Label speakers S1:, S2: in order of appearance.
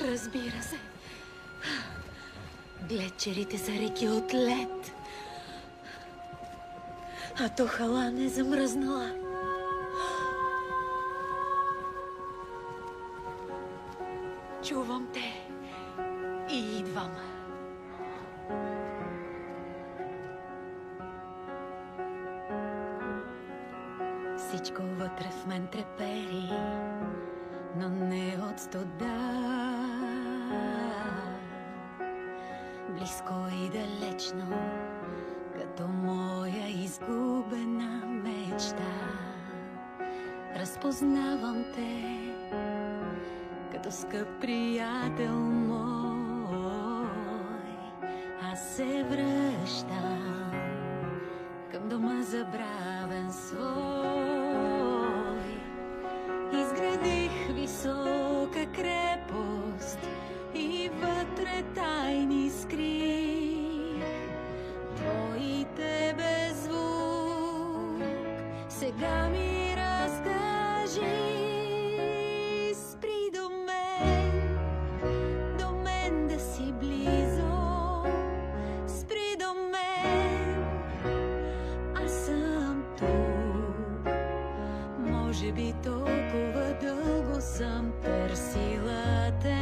S1: Разбира се. Глечерите са реки от лед. А Тохала не замръзнала. Чувам те и идвам. Всичко вътре в мен трепери, но не от студа. Близко и далечно, като моя изгубена мечта. Разпознавам те, като скъп приятел мой. Аз се връщам към дома забравен свой. Изградих висока крепост и вътре тайни скрих. Твоите беззвук сега ми разкажи. Спри до мен да си близо. Спри до мен, аз съм тук. Може би толкова дълго съм търсила те.